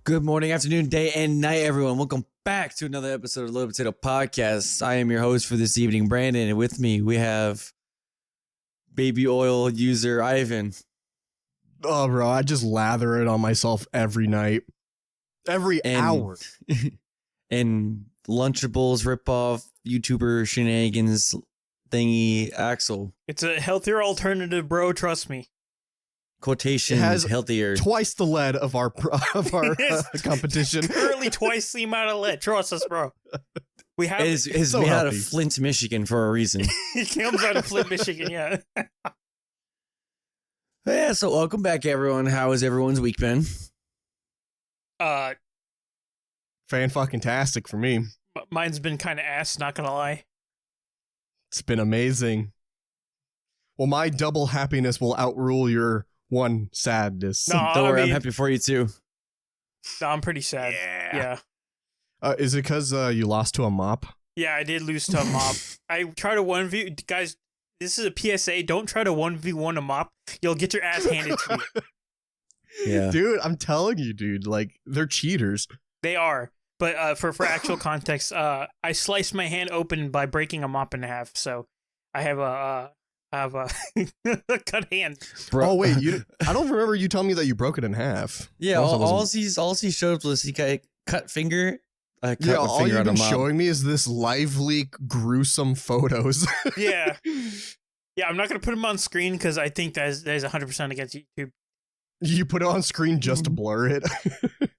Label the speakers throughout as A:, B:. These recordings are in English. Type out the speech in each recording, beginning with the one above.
A: Good morning, afternoon, day, and night, everyone. Welcome back to another episode of Low Potato Podcast. I am your host for this evening, Brandon, and with me we have baby oil user Ivan.
B: Oh, bro, I just lather it on myself every night, every hour.
A: And Lunchables ripoff YouTuber shenanigans thingy, Axel.
C: It's a healthier alternative, bro. Trust me.
A: Quotations,
B: It has
A: healthier.
B: Twice the lead of our competition.
C: Currently twice the amount of lead. Trust us, bro. We have
A: It's
B: so
A: made out of
B: healthy.
A: Flint, Michigan for a reason.
C: It comes out of Flint, Michigan. Yeah.
A: Yeah, so welcome back, everyone. How has everyone's week been?
B: Fan-fucking-tastic for me.
C: Mine's been kind of ass. Not gonna lie.
B: It's been amazing. Well, my double happiness will outrule your one sadness.
C: No,
A: Don't worry,
C: I
A: I'm
C: mean,
A: happy for you too.
C: no, I'm pretty sad. Yeah.
B: Is it because you lost to a mop?
C: Yeah, I did lose to a mop. I tried to 1v... Guys, this is a PSA. Don't try to 1v1 a mop. You'll get your ass handed to you.
A: Yeah.
B: Dude, I'm telling you, dude. Like, they're cheaters.
C: They are. But for actual context, I sliced my hand open by breaking a mop in half. So I have a cut hand.
A: Bro.
B: Oh, wait. I don't remember you telling me that you broke it in half.
A: Yeah,
B: Also
A: all he showed was he got cut finger. Cut
B: Yeah,
A: a
B: all
A: finger
B: you've
A: on a
B: been
A: mop.
B: showing me is this lively, gruesome photos.
C: Yeah. Yeah, I'm not going to put them on screen because I think that is 100% against YouTube.
B: You put it on screen just to blur it.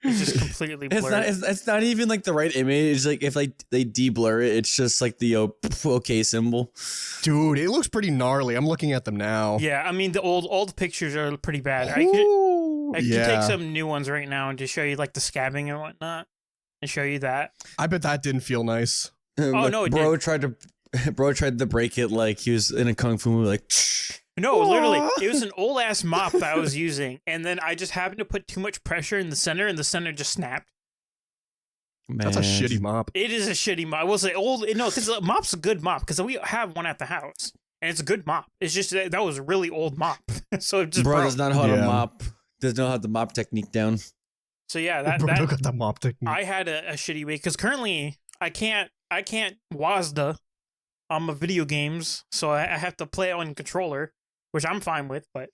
C: It's just completely blurred.
A: It's not even like the right image. It's like if like they de-blur it, it's just like the okay symbol.
B: Dude, it looks pretty gnarly. I'm looking at them now.
C: Yeah, I mean, the old pictures are pretty bad.
B: Ooh,
C: I could take some new ones right now and just show you like the scabbing and whatnot and show you that.
B: I bet that didn't feel nice.
C: Oh, no, it
A: bro tried to break it like he was in a kung fu movie. Like,
C: No, literally, it was an old ass mop that I was using, and then I just happened to put too much pressure in the center, and the center just snapped.
A: man.
B: That's a shitty mop.
C: It is a shitty mop. I will say because the mop's a good mop because we have one at the house, and it's a good mop. It's just that was a really old mop, so it just
A: Bro
C: broke.
A: does not know how to
B: Yeah.
A: mop. Doesn't know how the mop technique down.
C: So yeah,
B: Bro, look at the mop technique.
C: I had a shitty week because currently I can't WASD on my video games, so I have to play on controller, which I'm fine with, but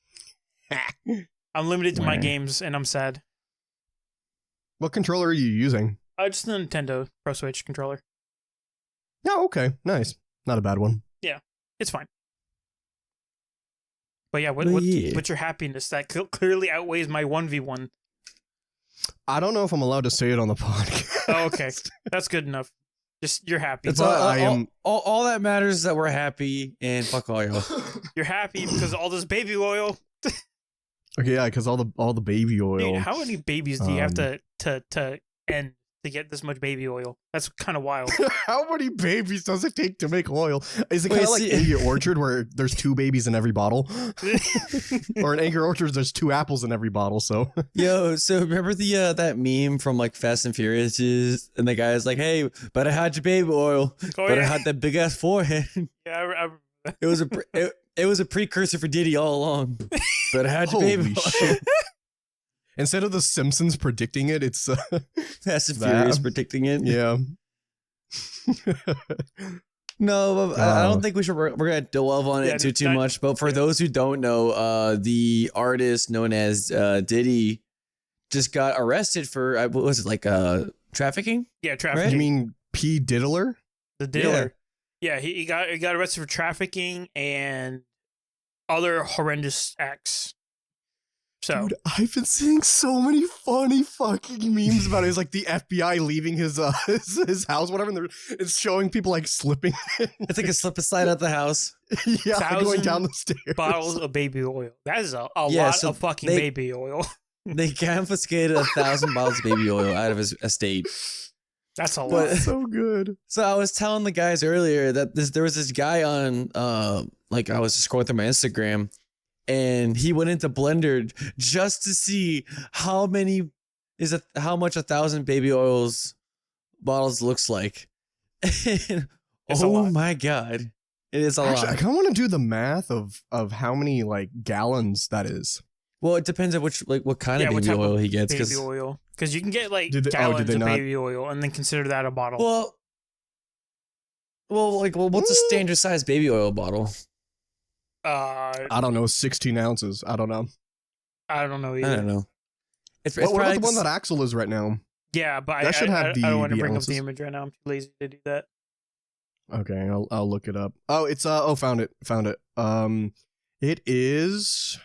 C: I'm limited to my
A: Wow.
C: games, and I'm sad.
B: What controller are you using?
C: Just the Nintendo Pro Switch controller.
B: Oh, okay. Nice. Not a bad one.
C: It's fine. But yeah,
A: Yeah.
C: what's your happiness that clearly outweighs my 1v1?
B: I don't know if I'm allowed to say it on the podcast.
C: Oh, okay. That's good enough. Just you're happy.
B: It's
A: But
B: I am.
A: all that matters is that we're happy and fuck all y'all.
C: You're happy because of all this baby oil.
B: Okay, yeah, because all the baby oil.
C: Dude, how many babies do you have
B: Um,
C: to end to get this much baby oil? That's kind of wild.
B: How many babies does it take to make oil? Is it
A: Wait,
B: kind of like
A: see-
B: Angry Orchard where there's 2 babies in every bottle? Or in Angry Orchard, there's 2 apples in every bottle, so.
A: Yo, so remember the that meme from like Fast and Furious, and the guy's like, "Hey, better hide your baby oil,
C: Oh,
A: better
C: yeah.
A: hide that big ass forehead."
C: Yeah,
A: It was it was a precursor for Diddy all along. Better hide your baby
B: Holy
A: oil.
B: shit. Instead of the Simpsons predicting it, it's
A: Fast and
B: That-
A: Furious predicting it.
B: yeah.
A: No, but I don't think we're gonna delve on
C: Yeah,
A: it too
C: that-
A: much. But for those who don't know, the artist known as Diddy just got arrested for what was it, like trafficking?
C: yeah, trafficking.
B: You mean P. Diddler?
C: The Diddler. Yeah, he got arrested for trafficking and other horrendous acts. So
B: Dude, I've been seeing so many funny fucking memes about it. It's like the FBI leaving his his house, whatever, and it's showing people like slipping.
A: It's like a slip aside at the house.
B: Yeah,
C: 1,000
B: going down the stairs.
C: bottles of baby oil. That is a
A: Yeah,
C: lot
A: so
C: of fucking
A: they-
C: baby oil.
A: They confiscated 1,000 bottles of baby oil out of his estate.
C: That's a lot.
A: But-
B: So good.
A: So I was telling the guys earlier that there was this guy on like I was just scrolling through my Instagram, and he went into Blender just to see how much 1,000 baby oils bottles looks like.
C: It's a
A: Oh
C: lot.
A: my god, it is a
B: Actually, I
A: lot.
B: kind of want to do the math of how many like gallons that is.
A: Well, it depends on what kind
C: Yeah,
A: of
C: what
A: baby
C: type
A: oil
C: of
A: he gets.
C: baby oil. Because you can get like
B: Did
C: gallons
B: they
C: of
B: not?
C: baby oil and then consider that a bottle.
A: What's a standard size baby oil bottle?
B: I don't know, 16 ounces. I don't know.
C: I don't know
A: I
C: either.
A: don't know. It's
B: What about
A: probably
B: the one
A: like
B: that Axel is right now?
C: Yeah, but
B: That should have
C: I don't want to
B: the
C: bring up the
B: ounces.
C: image right now. I'm too lazy to do that.
B: Okay, I'll look it up. Oh, it's found it. It is.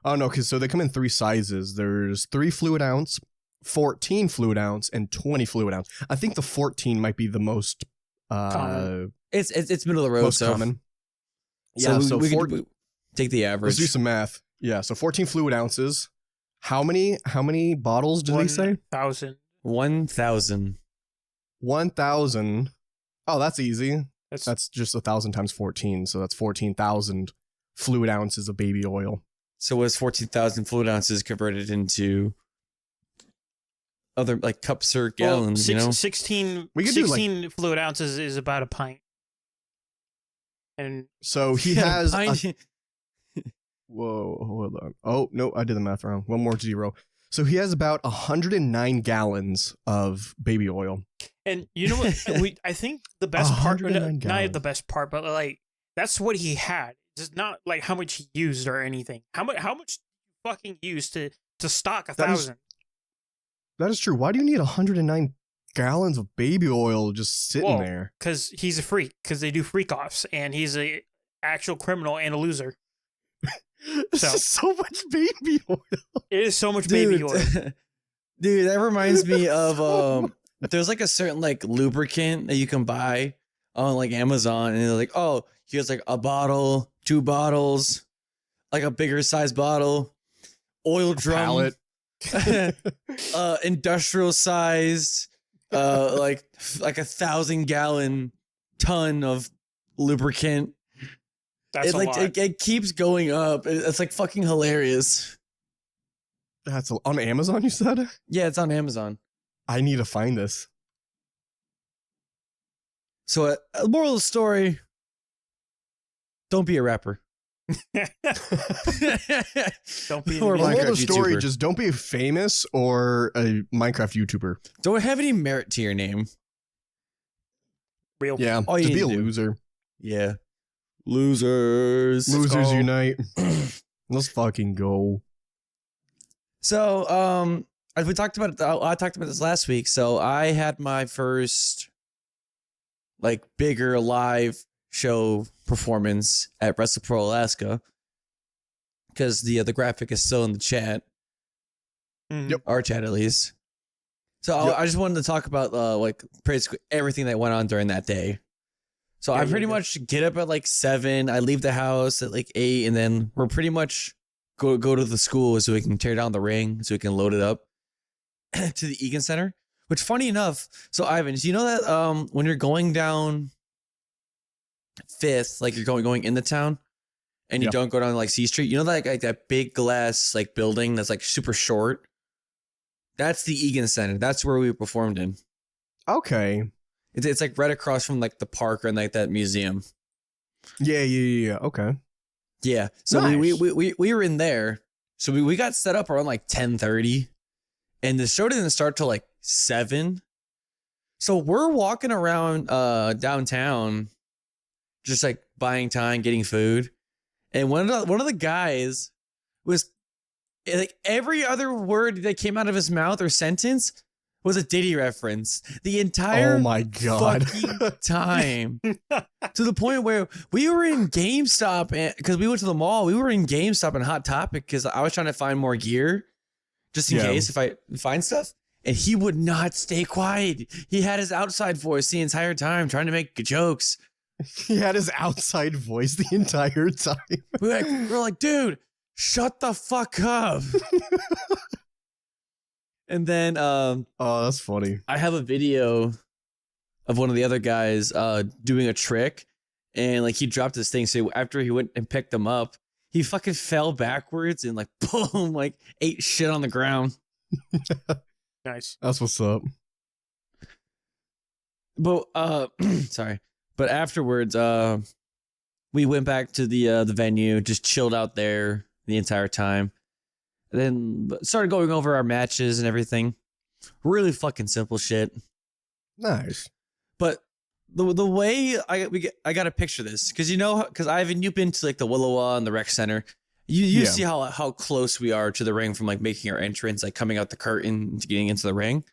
B: Oh no, because so they come in 3 sizes. There's 3 fluid ounce, 14 fluid ounce, and 20 fluid ounce. I think the 14 might be the most
C: Common.
A: it's middle of the road.
B: most
A: So
B: common.
A: so
B: Yeah,
A: we,
B: so
A: we
B: four,
A: could take the average.
B: let's do some math. Yeah, so 14 fluid ounces. How many bottles did he say?
C: 1,000.
A: 1,000.
B: 1,000. Oh, that's easy.
C: That's
B: That's just 1,000 times 14, so that's 14,000 fluid ounces of baby oil.
A: So was 14,000 fluid ounces converted into other like cups or gallons?
C: Well,
A: you know,
C: 16,
B: We could do, like-
C: 16 fluid ounces is about a pint. And
B: So he
A: Yeah,
B: has.
A: pint-
B: Whoa, hold on. Oh, no, I did the math wrong. One more 0. So he has about 109 gallons of baby oil.
C: and you know what? I think the best part,
B: 109
C: not
B: gallons.
C: the best part, but like that's what he had. It's not like how much he used or anything. How much did you fucking use to stock
B: That is-
C: 1,000?
B: That is true. Why do you need 109 gallons of baby oil just sitting
C: Whoa.
B: there?
C: Because he's a freak. Because they do freak offs, and he's a actual criminal and a loser.
B: This
C: So-
B: is so much baby oil.
C: It is so much baby oil.
A: dude, that reminds me of there's like a certain like lubricant that you can buy on like Amazon, and they're like, oh, here's like a bottle, 2 bottles, like a bigger size bottle, oil drum,
B: Pallet.
A: industrial sized, like 1,000-gallon ton of lubricant.
C: That's a lot.
A: It keeps going up. It's like fucking hilarious.
B: That's on Amazon, you said?
A: Yeah, it's on Amazon.
B: I need to find this.
A: So, moral of the story: don't be a rapper.
C: Don't be
A: Or
C: an
B: Moral
A: Minecraft
B: of the story,
A: YouTuber.
B: just don't be famous or a Minecraft YouTuber.
A: Don't have any merit to your name.
C: real.
B: Yeah,
A: All you
B: just be
A: need
B: a
A: to do.
B: loser.
A: Yeah, losers.
B: Losers
C: go.
B: unite. Let's fucking go.
A: So, as we talked about, I talked about this last week. So, I had my first like bigger live show performance at Wrestle Pro Alaska because the graphic is still in the chat,
C: Mhm.
B: Yep.
A: our chat at least. So
B: Yep.
A: I just wanted to talk about like basically everything that went on during that day. So
C: Yeah,
A: I
C: yeah,
A: pretty
C: yeah.
A: much get up at like 7. I leave the house at like 8, and then we're pretty much go to the school so we can tear down the ring so we can load it up to the Egan Center. Which, funny enough, so Ivan, do you know that when you're going down 5th, like you're going in the town, and you
B: Yeah.
A: don't go down like C Street, you know that like that big glass like building that's like super short? That's the Egan Center. That's where we performed in.
B: Okay.
A: It's like right across from like the park and like that museum.
B: Yeah. Okay.
A: Yeah. So
B: Nice.
A: we were in there. So we got set up around like 10:30, and the show didn't start till like 7. So we're walking around downtown, just like buying time, getting food, and one of the guys was like every other word that came out of his mouth or sentence was a Diddy reference. The entire
B: Oh my god.
A: fucking time, to the point where we were in GameStop because we went to the mall. We were in GameStop and Hot Topic because I was trying to find more gear just in
B: Yeah.
A: case if I find stuff. And he would not stay quiet. He had his outside voice the entire time trying to make jokes.
B: He had his outside voice the entire time.
A: We're like, dude, shut the fuck up. And then
B: Oh, that's funny.
A: I have a video of one of the other guys doing a trick, and like he dropped his thing. So after he went and picked them up, he fucking fell backwards and like boom, like ate shit on the ground.
C: Nice.
B: That's what's up.
A: But sorry. But afterwards, we went back to the venue, just chilled out there the entire time. And then started going over our matches and everything. Really fucking simple shit.
B: Nice.
A: But the way I got to picture this, because Ivan, you've been to like the Willowa and the rec center. You see how close we are to the ring from like making our entrance, like coming out the curtain to getting into the ring.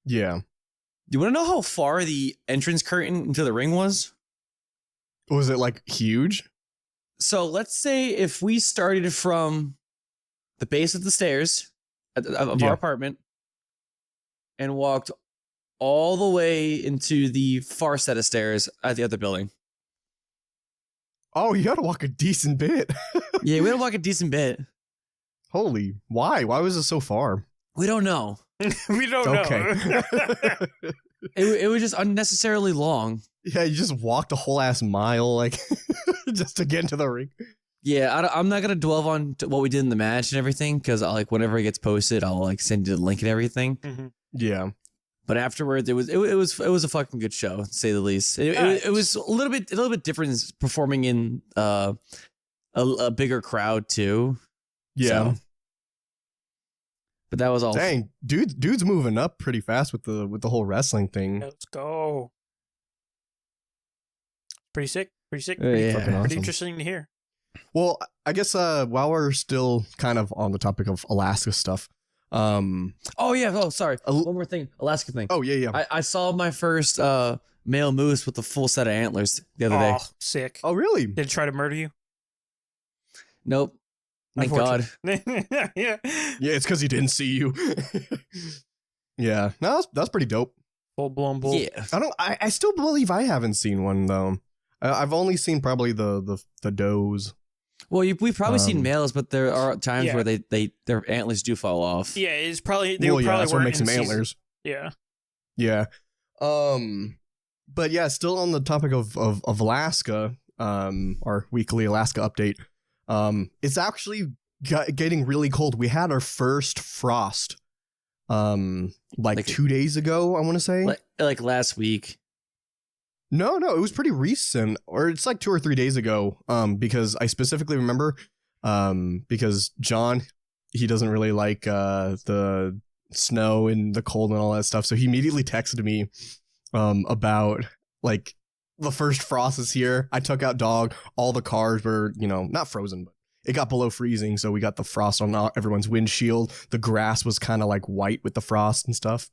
B: Yeah.
A: Do you want to know how far the entrance curtain into the ring was?
B: Was it like huge?
A: So let's say if we started from the base of the stairs of our apartment and walked all the way into the far set of stairs at the other building.
B: Oh, you got to walk a decent bit.
A: Yeah, we had to walk a decent bit.
B: Holy, why? Why was it so far?
A: We don't know.
C: We don't know.
B: Okay.
A: It was just unnecessarily long.
B: Yeah, you just walked a whole ass mile, like, just to get into the ring.
A: Yeah, I'm not gonna dwell on what we did in the match and everything, because like whenever it gets posted, I'll like send you the link and everything.
C: Mm-hmm.
B: Yeah.
A: But afterwards, it was a fucking good show, to say the least. It was a little bit different performing in a bigger crowd too.
B: Yeah.
A: So. But that was all.
B: Dang, dude's moving up pretty fast with the whole wrestling thing.
C: Let's go. Pretty sick. Pretty sick.
A: Yeah.
B: Fucking awesome.
C: Pretty interesting to hear.
B: Well, I guess while we're still kind of on the topic of Alaska stuff,
A: Oh yeah. Oh, sorry. One more thing. Alaska thing.
B: Oh yeah.
A: I saw my first male moose with a full set of antlers the other day.
C: Sick.
B: Oh really?
C: Did it try to murder you?
A: Nope. Thank God.
C: Yeah.
B: Yeah, it's because he didn't see you. Yeah, no, that's pretty dope.
C: Full blown bull.
A: Yeah.
B: I still believe I haven't seen one though. I've only seen probably the does.
A: Well, we've probably seen males, but there are times where their antlers do fall off.
C: Yeah, it's probably
B: that's what makes them antlers.
C: Yeah.
B: Yeah. But yeah, still on the topic of Alaska, our weekly Alaska update. It's actually getting really cold. We had our first frost, like 2 days ago, I want to say.
A: Like last week.
B: No, it was pretty recent, or it's like 2 or 3 days ago. Because I specifically remember, because John, he doesn't really like the snow and the cold and all that stuff, so he immediately texted me, about like the first frost is here. I took out dog. All the cars were, not frozen, but it got below freezing, so we got the frost on everyone's windshield. The grass was kind of like white with the frost and stuff.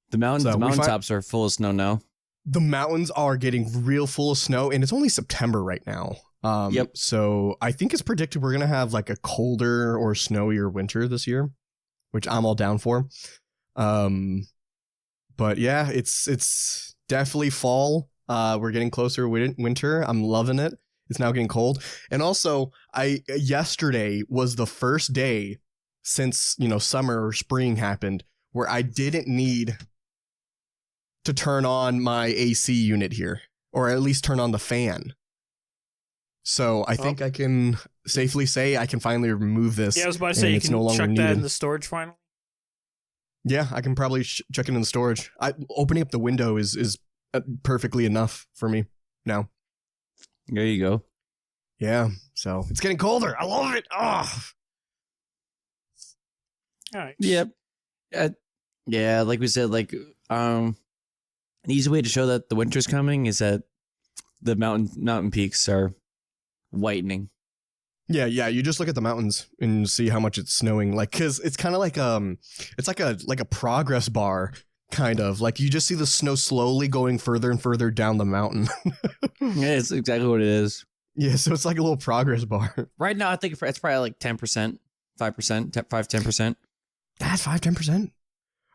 A: The mountaintops are full of snow now.
B: The mountains are getting real full of snow, and it's only September right now.
A: Yep.
B: So I think it's predicted we're gonna have like a colder or snowier winter this year, which I'm all down for. But yeah, it's definitely fall. We're getting closer to winter. I'm loving it. It's now getting cold, and also yesterday was the first day since summer or spring happened where I didn't need to turn on my AC unit here, or at least turn on the fan. So I think I can safely say I can finally remove this.
C: Yeah, I was about to say you can
B: no
C: chuck
B: needed.
C: that in the storage finally.
B: Yeah, I can probably chuck it in the storage. Opening up the window is perfectly enough for me now.
A: There you go.
B: Yeah, so it's getting colder. I love it. Oh.
C: All right.
A: Yep. Yeah, like we said, like an easy way to show that the winter's coming is that the mountain peaks are whitening.
B: Yeah. You just look at the mountains and see how much it's snowing. Like, cause it's kind of like it's like a progress bar, kind of like you just see the snow slowly going further and further down the mountain.
A: Yeah, it's exactly what it is.
B: Yeah, so it's like a little progress bar.
A: Right now, I think it's probably like 10%, 5%, 5-10%.
B: That's 5-10%.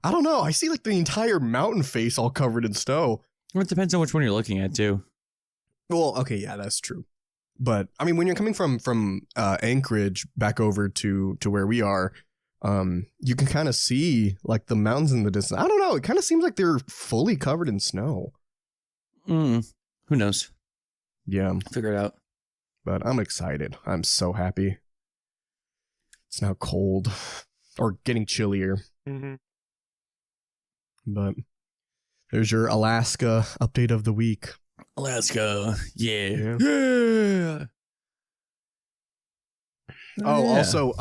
B: I don't know. I see like the entire mountain face all covered in snow.
A: Well, it depends on which one you're looking at too.
B: Well, okay, yeah, that's true. But I mean, when you're coming from Anchorage back over to where we are, you can kind of see like the mountains in the distance. I don't know. It kind of seems like they're fully covered in snow.
A: Who knows?
B: Yeah,
A: Figure it out.
B: but I'm excited. I'm so happy. It's now cold or getting chillier.
C: Mm-hmm.
B: But There's your Alaska update of the week.
A: Alaska. Yeah.
B: Yeah. Oh,
A: Yeah.
B: also,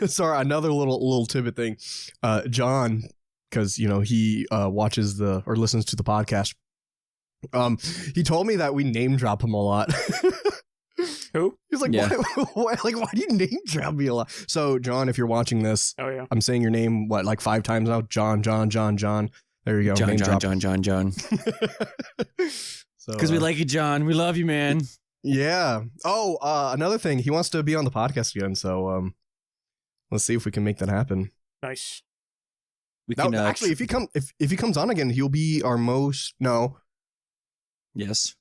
B: sorry, another little tidbit thing. John, because he watches or listens to the podcast. He told me that we name drop him a lot.
C: Who?
B: He's like,
A: Yeah.
B: why do you name drop me a lot? So, John, if you're watching this,
C: Oh yeah.
B: I'm saying your name like 5 times now. John. There you go.
A: John,
B: name
A: John,
B: drop.
A: John.
B: So,
A: Because we like you, John. We love you, man.
B: yeah. Oh, another thing. He wants to be on the podcast again. So, let's see if we can make that happen.
C: Nice.
A: We
B: No,
A: can
B: actually, if he comes on again, he'll be our most. No,
A: yes.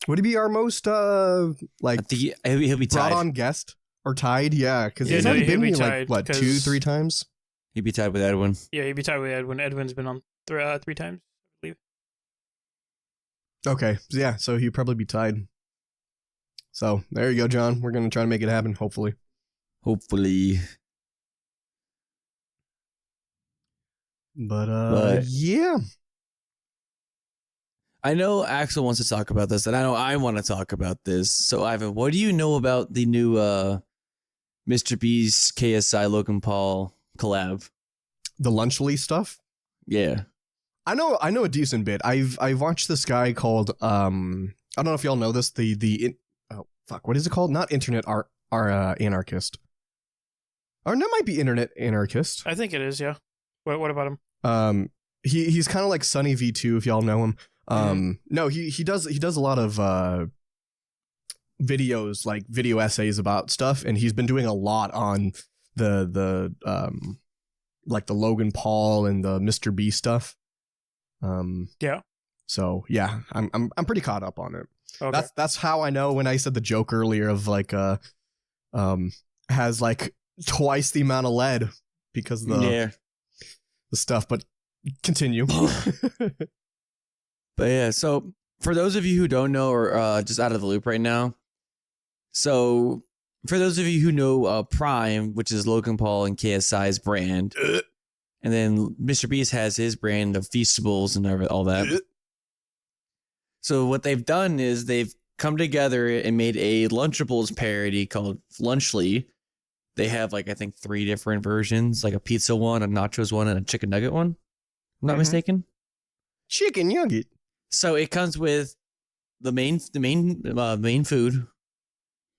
B: would he be our most
A: I
B: like
A: think he'll be
B: brought
A: tied.
B: on guest or tied? Yeah, because
C: Yeah,
B: he's
C: no,
B: only
C: he'll
B: been
C: be
B: here like
C: tied,
B: what 2-3 times.
A: He'd be tied with Edwin.
C: Yeah, he'd be tied with Edwin. Edwin's been on 3 times, I believe.
B: Okay, yeah, so he'd probably be tied. So there you go, John. We're gonna try to make it happen. Hopefully. But yeah.
A: I know Axel wants to talk about this, and I know I want to talk about this. So, Ivan, what do you know about the new Mr. Beast KSI Logan Paul collab?
B: The Lunchly stuff.
A: Yeah.
B: I know a decent bit. I've watched this guy called I don't know if y'all know this. What is it called? Not Internet Anarchist. Or that might be Internet Anarchist.
C: I think it is. Yeah. What about him?
B: He's kind of like Sunny V2 if y'all know him. No, he does a lot of videos, like video essays about stuff, and he's been doing a lot on the like the Logan Paul and the Mr. B stuff.
C: Yeah.
B: So yeah, I'm pretty caught up on it.
C: Okay.
B: That's how I know when I said the joke earlier of like has like twice the amount of lead because of the stuff, but continue.
A: But yeah, so for those of you who don't know or just out of the loop right now, so for those of you who know Prime, which is Logan Paul and KSI's brand, and then Mr. Beast has his brand of Feastables and all that. So what they've done is they've come together and made a Lunchables parody called Lunchly. They have like I think 3 different versions, like a pizza one, a nachos one, and a chicken nugget one. I'm not mistaken.
B: Chicken nugget.
A: So it comes with the main food,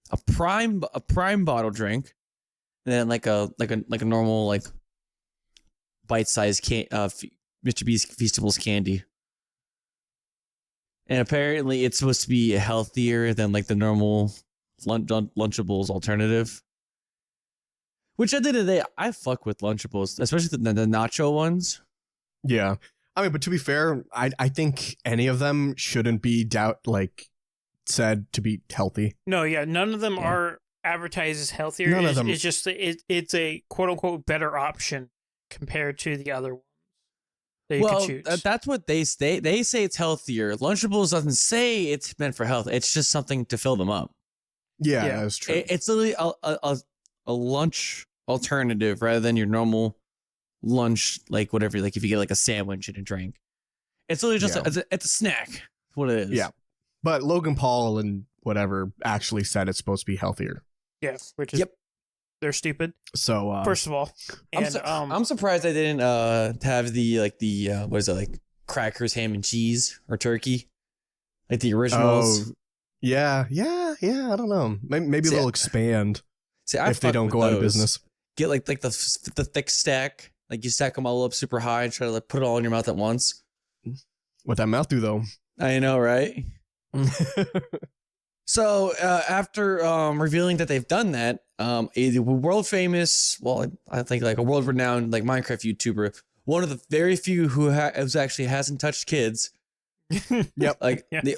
A: a prime bottle drink, and then like a normal like bite-sized Mr. Beast Feastables candy. And apparently it's supposed to be healthier than like the normal Lunchables alternative. Which at the end of the day, I fuck with Lunchables, especially the nacho ones.
B: Yeah. I mean, but to be fair, I think any of them shouldn't be said to be healthy.
C: No, yeah, none of them are advertised as healthier.
B: None of them.
C: It's just it's a quote unquote better option compared to the other ones that you could choose.
A: That's what they say. They say it's healthier. Lunchables doesn't say it's meant for health. It's just something to fill them up.
B: Yeah. That's true.
A: It's literally a lunch alternative rather than your normal lunch, like whatever, like if you get like a sandwich and a drink. It's literally just it's a snack. That's what it is.
B: Yeah. But Logan Paul and whatever actually said it's supposed to be healthier.
C: Yeah, which is they're stupid.
B: So
C: first of all, and
A: I'm surprised I didn't have the what is it, like crackers, ham and cheese, or turkey, like the originals.
B: Oh, yeah. I don't know. Maybe they'll expand if they don't go out of business.
A: Get like the thick stack, like you stack them all up super high and try to like put it all in your mouth at once.
B: What that mouth do though?
A: I know, right? So after revealing that they've done that, a world famous, I think like a world renowned like Minecraft YouTuber, one of the very few who actually hasn't touched kids.
B: Yep.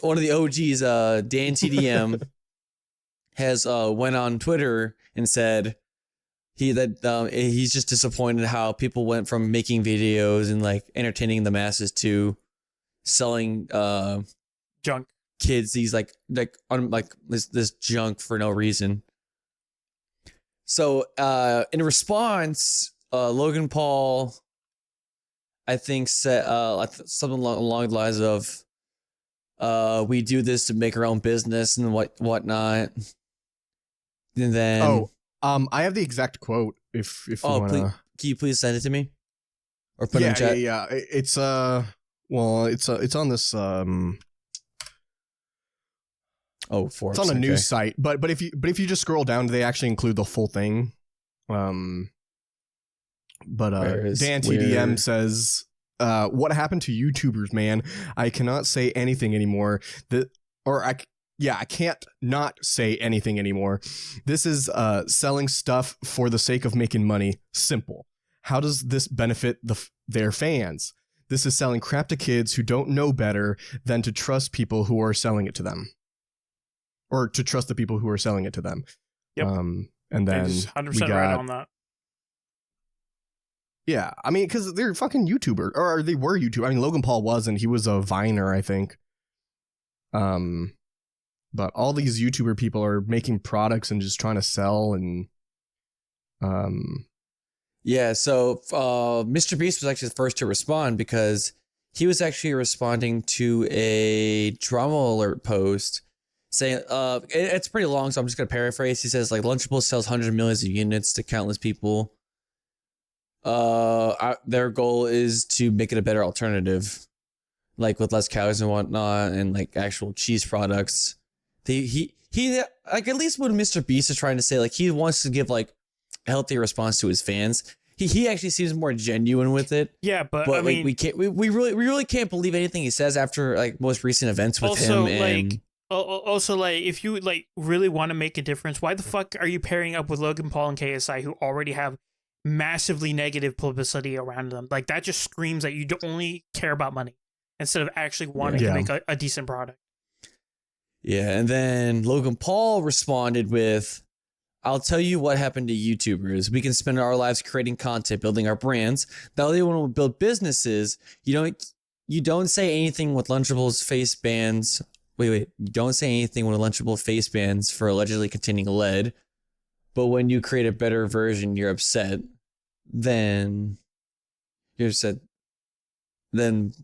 A: One of the OGs, Dan TDM, has went on Twitter and said he's just disappointed how people went from making videos and like entertaining the masses to selling
C: junk
A: kids these like this junk for no reason. So in response, Logan Paul I think said something along the lines of, we do this to make our own business and whatnot. And then
B: I have the exact quote if you want
A: please,
B: to.
A: can you please send it to me or put it in chat?
B: Yeah. It's it's on this
A: Forbes.
B: It's on a news site, but if you just scroll down, they actually include the full thing. Dan TDM says, "What happened to YouTubers, man? I cannot say anything anymore. I can't not say anything anymore. This is selling stuff for the sake of making money. Simple. How does this benefit their fans? This is selling crap to kids who don't know better than to trust people who are selling it to them, or to trust the people who are selling it to them."
C: Yep.
B: And then
C: 100% right on that.
B: Yeah, I mean, because they're fucking YouTuber, or they were YouTuber. I mean, Logan Paul was, and he was a Viner, I think. But all these YouTuber people are making products and just trying to sell, and
A: yeah. So Mr. Beast was actually the first to respond, because he was actually responding to a drama alert post saying, it's pretty long, so I'm just gonna paraphrase. He says, like, Lunchables sells hundreds of millions of units to countless people. Their goal is to make it a better alternative, like with less calories and whatnot, and like actual cheese products. He like, at least when Mr. Beast is trying to say, like, he wants to give like a healthy response to his fans, he actually seems more genuine with it.
C: Yeah, but I
A: like,
C: mean,
A: we really can't believe anything he says after like most recent events with him. And
C: also, like, if you like really want to make a difference, why the fuck are you pairing up with Logan Paul and KSI, who already have massively negative publicity around them? Like, that just screams that you only care about money instead of actually wanting to make a decent product.
A: Yeah, and then Logan Paul responded with, "I'll tell you what happened to YouTubers. We can spend our lives creating content, building our brands. Now they want to build businesses. You don't say anything with Lunchables face bands. Wait. You don't say anything with Lunchable face bands for allegedly containing lead. But when you create a better version, you're upset. Then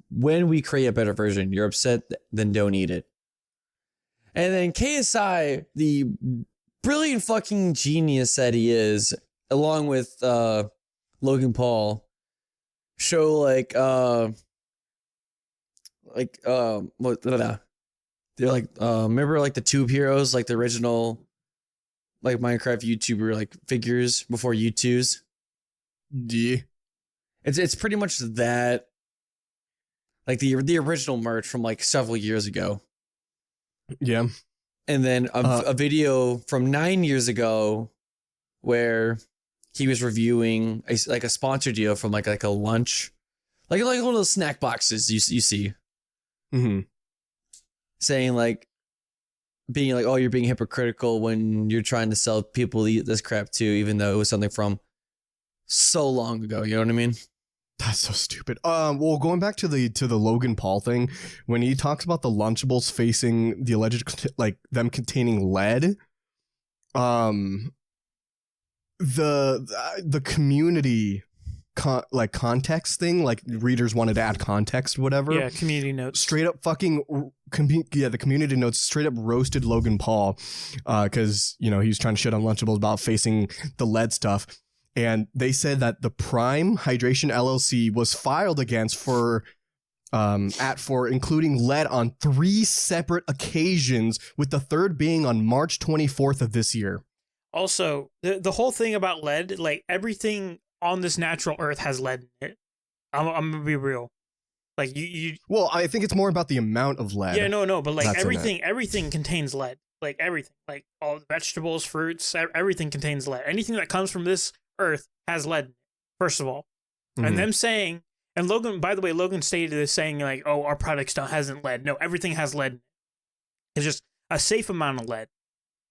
A: when we create a better version, you're upset, then don't eat it." And then KSI, the brilliant fucking genius that he is, along with Logan Paul, show they're like, remember like the Tube Heroes, like the original like Minecraft YouTuber like figures before U2s?
B: Yeah.
A: It's pretty much that, like the original merch from like several years ago.
B: Yeah.
A: And then a video from 9 years ago where he was reviewing a sponsor deal from like a lunch, like one of those snack boxes you see.
B: Mm-hmm.
A: Saying like, being like, "Oh, you're being hypocritical when you're trying to sell people to eat this crap too," even though it was something from so long ago. You know what I mean?
B: That's so stupid. Well, going back to the Logan Paul thing, when he talks about the Lunchables facing the alleged, like, them containing lead, the community context thing, like readers wanted to add context, whatever.
C: Yeah, community notes.
B: Straight up fucking the community notes straight up roasted Logan Paul, because he was trying to shit on Lunchables about facing the lead stuff. And they said that the Prime Hydration LLC was filed against for including lead on 3 separate occasions, with the third being on March 24th of this year.
C: Also, the whole thing about lead, like, everything on this natural earth has lead in it. I'm gonna be real. Like, you.
B: Well, I think it's more about the amount of lead.
C: Yeah, no, but like everything contains lead. Like everything, like all the vegetables, fruits, everything contains lead. Anything that comes from this earth has lead in it, first of all. Mm-hmm. And them saying, and Logan, by the way, Logan stated this saying like, "Oh, our product still hasn't lead." No, everything has lead in it. It's just a safe amount of lead.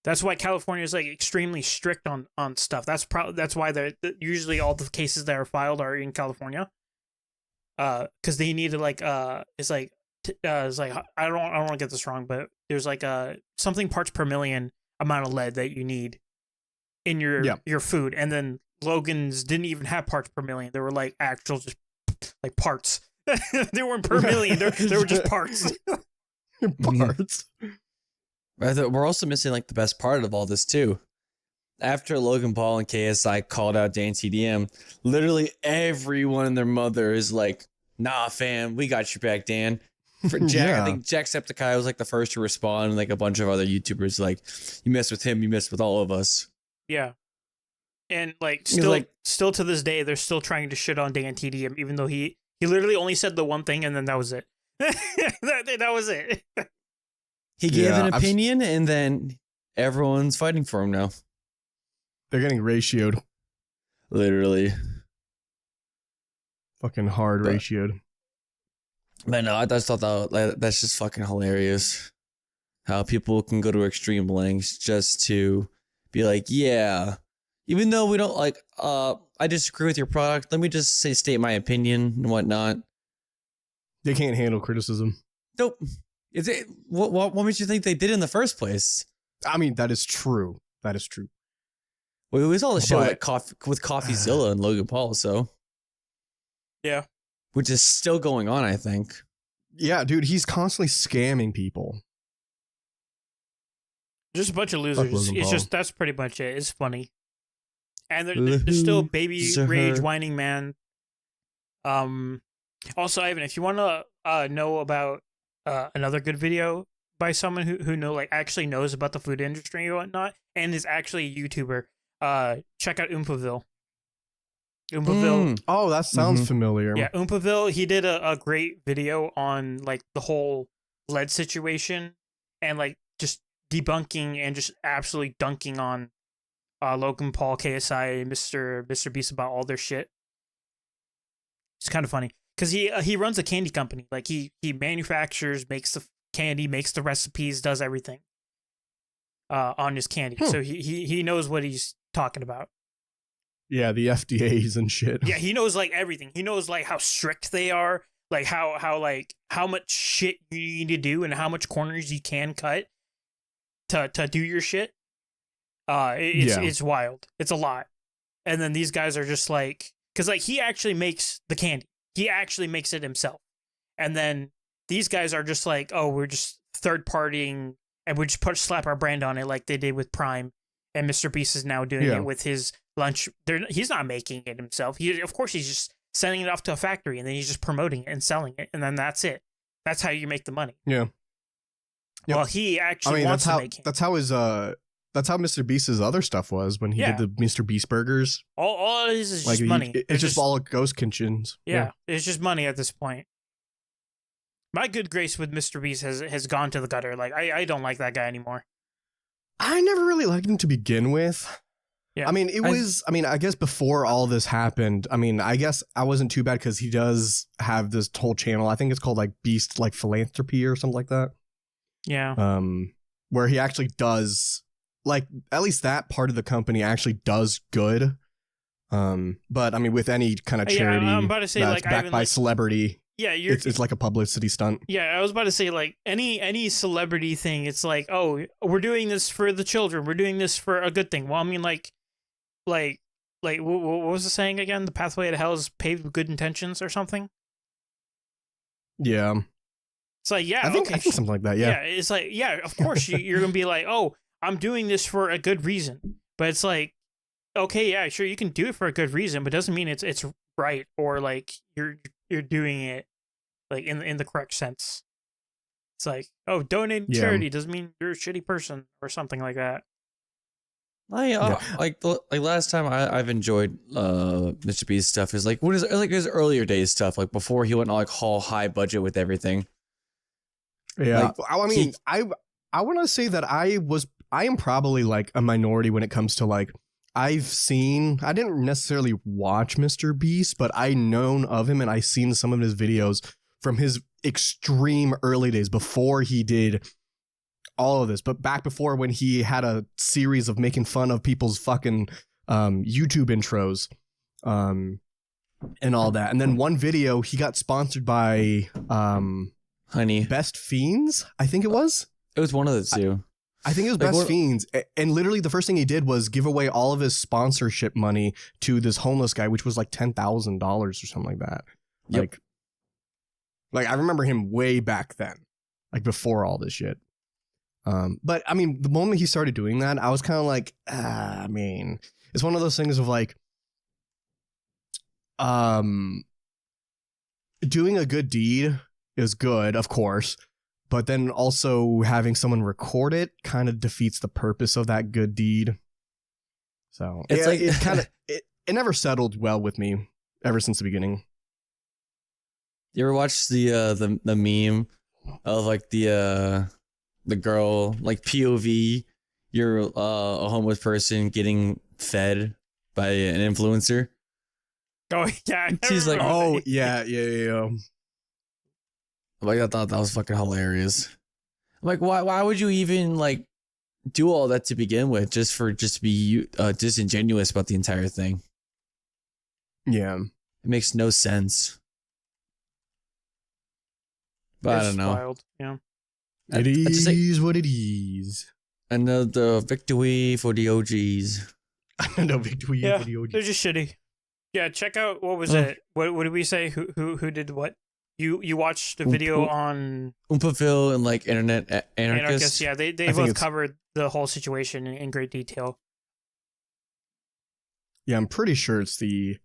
C: That's why California is like extremely strict on stuff. That's why they're usually all the cases that are filed are in California. Because they need to like it's like I don't want to get this wrong, but there's like something parts per million amount of lead that you need in your food, and then Logan's didn't even have parts per million. They were like actual just like parts. They weren't per million. They were just parts.
B: Parts.
A: We're also missing like the best part of all this too. After Logan Paul and KSI called out Dan TDM, literally everyone and their mother is like, "Nah, fam, we got your back, Dan." For Jack,
B: Yeah.
A: I think Jacksepticeye was like the first to respond, and like a bunch of other YouTubers like, "You mess with him, you mess with all of us."
C: Yeah. And like
A: You're
C: still
A: like-
C: still to this day, they're still trying to shit on Dan TDM, even though he literally only said the one thing and then that was it. that was it.
A: He gave
B: Yeah,
A: an opinion, and then everyone's fighting for him now.
B: They're getting ratioed.
A: Literally.
B: Fucking hard
A: But-
B: ratioed.
A: But no, I just thought that's just fucking hilarious. How people can go to extreme lengths just to be like, yeah, even though we don't like, I disagree with your product. Let me just state my opinion and whatnot.
B: They can't handle criticism.
A: Nope. Is it what makes you think they did in the first place?
B: I mean, that is true. That is true.
A: Well, we saw the show
B: But-
A: like CoffeeZilla and Logan Paul, so
C: Yeah.
A: which is still going on, I think.
B: Yeah, dude, he's constantly scamming people.
C: Just a bunch of losers.
B: Logan
C: It's
B: Paul.
C: just that's pretty much it. It's funny. And there's still baby
A: Loser.
C: rage whining man. Also, Ivan, if you want to know about another good video by someone who actually knows about the food industry and whatnot, and is actually a YouTuber, check out Oompaville. Oompaville.
B: Oh, that sounds
A: Mhm.
B: familiar.
C: Yeah, Oompaville, he did a great video on like the whole lead situation and like just debunking and just absolutely dunking on Logan Paul, KSI, and Mr. Beast about all their shit. It's kind of funny because he runs a candy company. Like he manufactures, makes the candy, makes the recipes, does everything on his candy. So he knows what he's talking about.
B: Yeah, the FDAs and shit.
C: Yeah, he knows like everything. He knows like how strict they are, like how much shit you need to do and how much corners you can cut to do your shit. It's wild. It's a lot. And then these guys are just like, because like he actually makes the candy. He actually makes it himself. And then these guys are just like, oh, we're just third partying and we just slap our brand on it like they did with Prime. And Mr. Beast is now doing
B: Yeah.
C: it with his lunch. He's not making it himself. Of course, he's just sending it off to a factory and then he's just promoting it and selling it. And then that's it. That's how you make the money.
B: Yeah. Yep.
C: Well, he actually
B: I mean,
C: wants
B: that's how
C: to make it.
B: that's how his that's how Mr. Beast's other stuff was when he
C: Yeah.
B: did the Mr. Beast burgers.
C: All it is
B: Like
C: just money.
B: it's just all ghost kitchens.
C: Yeah, it's just money at this point. My good grace with Mr. Beast has gone to the gutter. Like I don't like that guy anymore.
B: I never really liked him to begin with.
C: Yeah.
B: I mean, I guess before all this happened, I mean, I guess I wasn't too bad because he does have this whole channel. I think it's called like Beast like Philanthropy or something like that.
C: Yeah.
B: Where he actually does like at least that part of the company actually does good. But I mean, with any kind of
C: Yeah,
B: charity
C: I'm about to say,
B: that's
C: like,
B: backed
C: Ivan,
B: by
C: like-
B: celebrity,
C: Yeah,
B: it's like a publicity stunt.
C: Yeah, I was about to say like any celebrity thing. It's like, oh, we're doing this for the children. We're doing this for a good thing. Well, I mean, like what was the saying again? The pathway to hell is paved with good intentions or something.
B: Yeah,
C: It's like, yeah,
B: I think
C: okay,
B: something like that. Yeah,
C: it's like, yeah, of course you're gonna be like, oh, I'm doing this for a good reason. But it's like, okay, yeah, sure, you can do it for a good reason, but doesn't mean it's right or like you're doing it like in the correct sense. It's like, oh, donating to
B: Yeah.
C: charity doesn't mean you're a shitty person or something like that.
A: Like last time I've enjoyed Mr. Beast's stuff is like what is like his earlier days stuff, like before he went like all high budget with everything.
B: yeah.
A: Like,
B: I mean, I want to say that I am probably like a minority when it comes to like I didn't necessarily watch Mr. Beast, but I known of him and I seen some of his videos from his extreme early days before he did all of this, but back before when he had a series of making fun of people's fucking YouTube intros and all that. And then one video he got sponsored by
A: Honey,
B: Best Fiends, I think it was.
A: it was one of the two.
B: I think it was
A: Like,
B: Best
A: what-
B: Fiends. And literally the first thing he did was give away all of his sponsorship money to this homeless guy, which was like $10,000 or something like that.
A: Yep.
B: Like I remember him way back then, like before all this shit. But I mean, the moment he started doing that, I was kind of like, I mean, it's one of those things of like, doing a good deed is good, of course, but then also having someone record it kind of defeats the purpose of that good deed. So
A: It's
B: yeah,
A: like-
B: it kind of it never settled well with me ever since the beginning.
A: You ever watch the meme of like the girl, like POV, you're a homeless person getting fed by an influencer?
C: Oh yeah, I
A: She's like,
C: remember
B: Oh
C: that.
B: yeah.
A: Like I thought that was fucking hilarious. I'm like, why would you even like do all that to begin with, just to be disingenuous about the entire thing?
B: Yeah.
A: It makes no sense. But I
C: It's
A: don't know.
C: Wild. Yeah.
A: I-
B: It
A: I just say-
B: is what it is.
A: Another victory for the OGs.
B: No victory
C: Yeah,
B: for the OG.
C: they're just shitty. Yeah, check out what was
A: Oh.
C: it? What did we say? Who did what? You watched the video on
A: Oompaville and like internet anarchists.
C: Anarchist? Yeah, they
B: think
C: both
B: it's-
C: covered the whole situation in great detail.
B: Yeah, I'm pretty sure it's the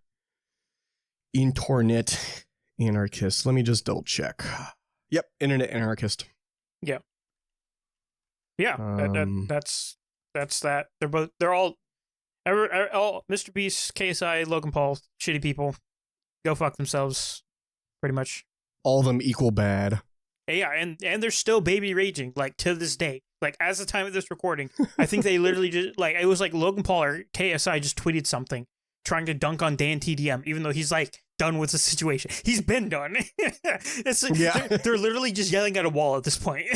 B: internet anarchist. Let me just double check. Yep, internet anarchist.
C: Yeah,
B: Um,
C: that's that. They're all Mr. Beast, KSI, Logan Paul, shitty people. Go fuck themselves, pretty much.
B: All of them equal bad.
C: Yeah, and they're still baby raging, like, to this day. Like, as the time of this recording, I think they literally just, like, it was like Logan Paul or KSI just tweeted something trying to dunk on Dan TDM, even though he's, like, done with the situation. He's been done.
B: Yeah.
C: They're literally just yelling at a wall at this point.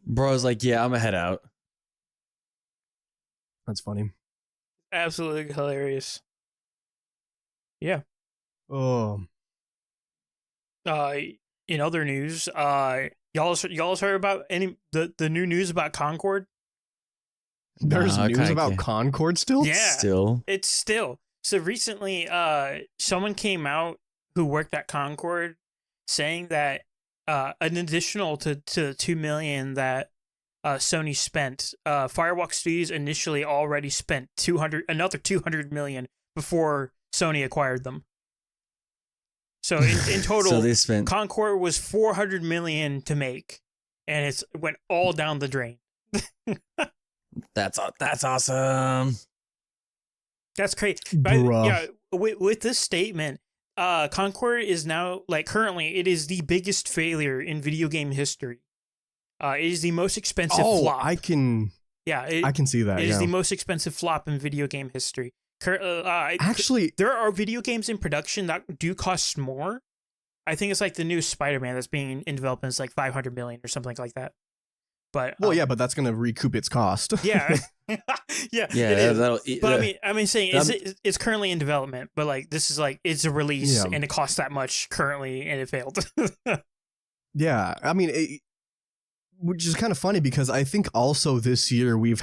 A: Bro's like, yeah, I'm gonna head out.
B: That's funny.
C: Absolutely hilarious. Yeah.
B: Oh,
C: In other news, y'all heard about any the new news about Concord?
B: there's
A: Nah,
B: news
A: kinda
B: about
A: can't.
B: Concord still?
C: Yeah.
A: Still.
C: It's still. So recently, someone came out who worked at Concord saying that an additional to the $2 million that Sony spent, Firewalk Studios initially already spent another $200 million before Sony acquired them. So in total,
A: So they spent.
C: Concord was $400 million to make, and it went all down the drain.
A: That's awesome.
C: That's crazy.
B: Bruh.
C: Yeah, with this statement, Concord is now, like, currently it is the biggest failure in video game history. It is the most expensive flop.
B: I can see that.
C: It is
B: Yeah.
C: the most expensive flop in video game history.
B: Actually,
C: There are video games in production that do cost more. I think it's like the new Spider-Man that's being in development is like $500 million or something like that. But
B: well, yeah, but that's gonna recoup its cost.
C: yeah, yeah,
A: Yeah,
C: it is.
A: that'll.
C: But I mean, saying
A: Um,
C: it's currently in development, but like this is like it's a release
B: Yeah.
C: and it costs that much currently, and it failed.
B: Yeah, I mean, which is kind of funny because I think also this year we've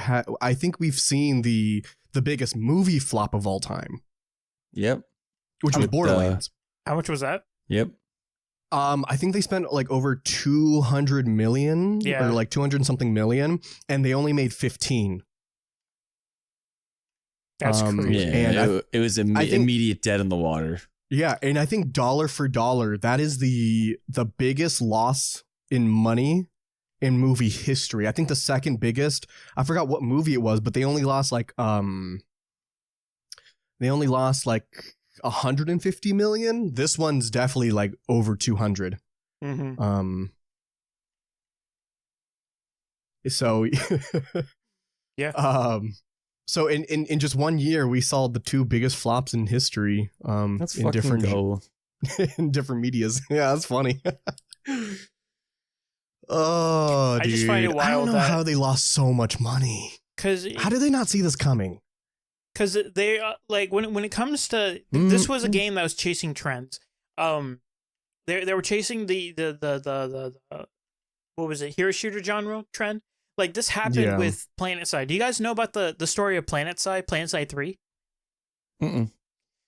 B: seen the biggest movie flop of all time,
A: Yep.
B: which was
A: With,
B: Borderlands.
C: How much was that?
A: Yep.
B: I think they spent like over 200 million
C: Yeah.
B: or like 200 and something million, and they only made 15.
C: That's
B: Yeah,
C: crazy.
A: Yeah. It was
B: think-
A: immediate dead in the water.
B: Yeah, and I think dollar for dollar, that is the biggest loss in money in movie history. I think the second biggest, I forgot what movie it was, but they only lost like 150 million. This one's definitely like over 200.
C: Mm-hmm.
B: So
C: Yeah.
B: So in just 1 year we saw the two biggest flops in history
A: Let's
B: in
A: fucking
B: different
A: go.
B: in different medias. Yeah, that's funny. Oh,
C: I
B: dude.
C: just find it
B: I
C: wild
B: don't know
C: that-
B: how they lost so much money. How did they not see this coming?
C: Because they like when it comes to
B: Mm-hmm.
C: this was a game that was chasing trends. They were chasing the what was it, hero shooter genre trend. Like this happened
B: Yeah.
C: with PlanetSide. Do you guys know about the story of PlanetSide 3?
A: Mm-mm.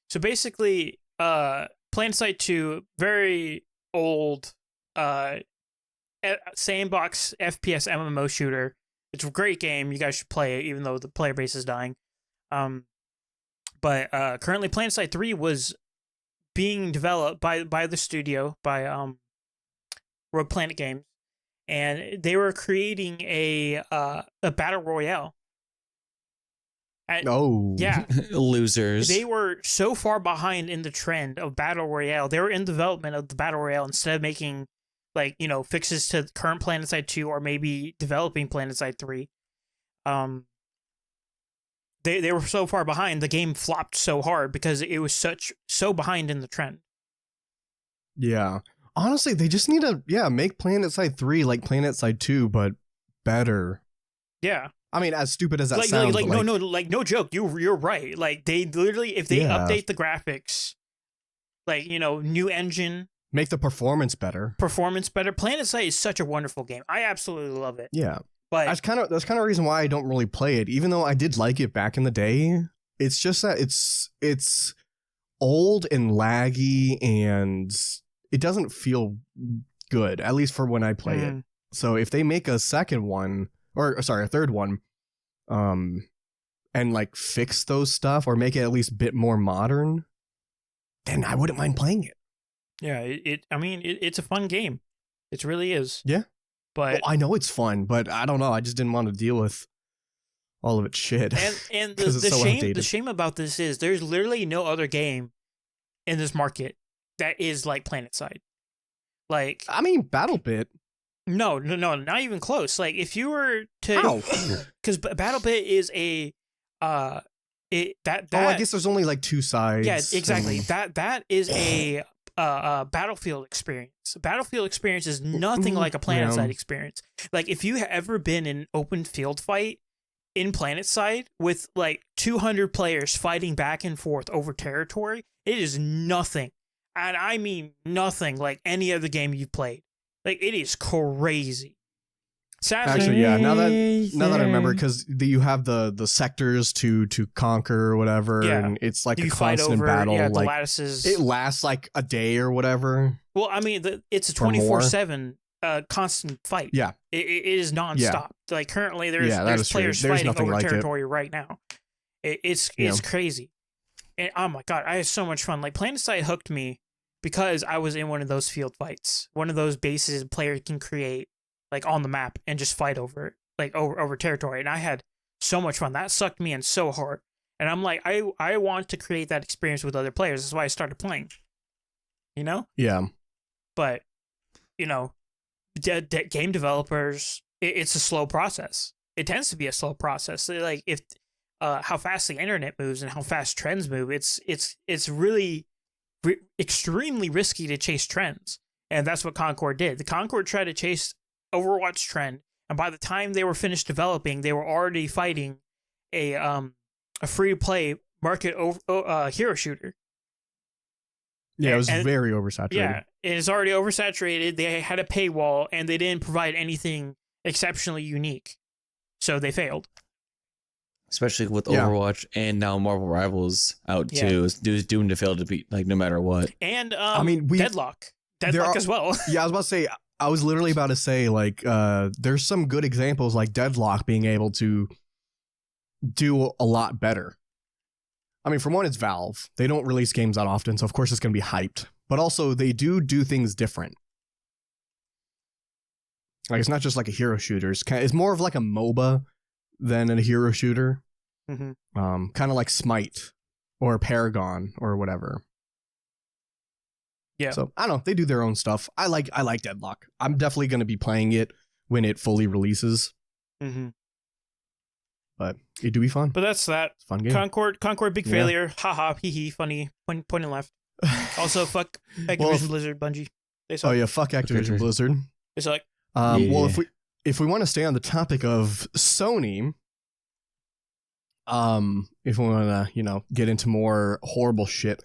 C: So basically, PlanetSide 2, very old, sandbox FPS MMO shooter. It's a great game. You guys should play it, even though the player base is dying. But currently, PlanetSide 3 was being developed by the studio, by Rogue Planet Games, and they were creating a battle royale. Yeah,
A: losers.
C: They were so far behind in the trend of battle royale. They were in development of the battle royale instead of making fixes to current PlanetSide 2 or maybe developing PlanetSide 3. They were so far behind. The game flopped so hard because it was so behind in the trend.
B: Yeah. Honestly, they just need to make PlanetSide 3 like PlanetSide 2, but better.
C: Yeah.
B: I mean, as stupid as that sounds.
C: No joke. You're right. Like, they literally, if they update the graphics, new engine,
B: make the performance better.
C: PlanetSide is such a wonderful game. I absolutely love it.
B: Yeah.
C: But
B: that's kind of a reason why I don't really play it, even though I did like it back in the day. It's just that it's old and laggy, and it doesn't feel good, at least for when I play it. So if they make a third one, and fix those stuff or make it at least a bit more modern, then I wouldn't mind playing it.
C: Yeah, it's a fun game. It really is.
B: Yeah.
C: But
B: I know it's fun, but I don't know. I just didn't want to deal with all of its shit.
C: And the shame about this is there's literally no other game in this market that is like PlanetSide. Like, I mean,
B: BattleBit.
C: No, not even close. Like, if you were to, because BattleBit is I
B: guess there's only like two sides.
C: Yeah, exactly. That is a Battlefield experience. Battlefield experience is nothing like a PlanetSide experience. Like, if you have ever been in an open field fight in PlanetSide with 200 players fighting back and forth over territory, it is nothing, and I mean nothing like any other game you've played. Like, it is crazy. Sadly,
B: actually, yeah. Now that I remember, because you have the sectors to conquer or whatever, and it's like a constant battle.
C: Yeah, the lattices.
B: It lasts like a day or whatever.
C: Well, I mean, it's a 24/7 constant fight.
B: Yeah,
C: it is nonstop. Yeah. Like, currently, there's players fighting over territory right now. It's crazy, and oh my god, I had so much fun. Like, PlanetSide hooked me because I was in one of those field fights, one of those bases a player can create on the map and just fight over it, over territory. And I had so much fun. That sucked me in so hard. And I'm like, I want to create that experience with other players. That's why I started playing.
B: Yeah.
C: But, game developers, it's a slow process. It tends to be a slow process. Like, if how fast the internet moves and how fast trends move, it's really extremely risky to chase trends. And that's what Concord did. The Concord tried to chase Overwatch trend, and by the time they were finished developing, they were already fighting a free-to-play market hero shooter.
B: Yeah, it was very oversaturated.
C: Yeah, it's already oversaturated. They had a paywall, and they didn't provide anything exceptionally unique, so they failed.
A: Especially with Overwatch and now Marvel Rivals out too, it's doomed to fail to beat no matter what.
C: And Deadlock as well.
B: Yeah, I was about to say. I was literally about to say, there's some good examples like Deadlock being able to do a lot better. I mean, for one, it's Valve. They don't release games that often, so of course it's going to be hyped. But also, they do things different. Like, it's not just like a hero shooter. It's more of like a MOBA than a hero shooter.
C: Mm-hmm.
B: Kind of like Smite or Paragon or whatever.
C: Yeah.
B: So I don't know. They do their own stuff. I like Deadlock. I'm definitely going to be playing it when it fully releases.
C: Mm-hmm.
B: But it do be fun.
C: But that's that.
B: It's a fun game.
C: Concord, big failure. Haha, hee hee, funny. Point and left. Also, fuck Activision Blizzard, Bungie. They suck.
B: Oh yeah, fuck Activision Blizzard.
C: They suck.
B: Well, if we want to stay on the topic of Sony, if we want to get into more horrible shit,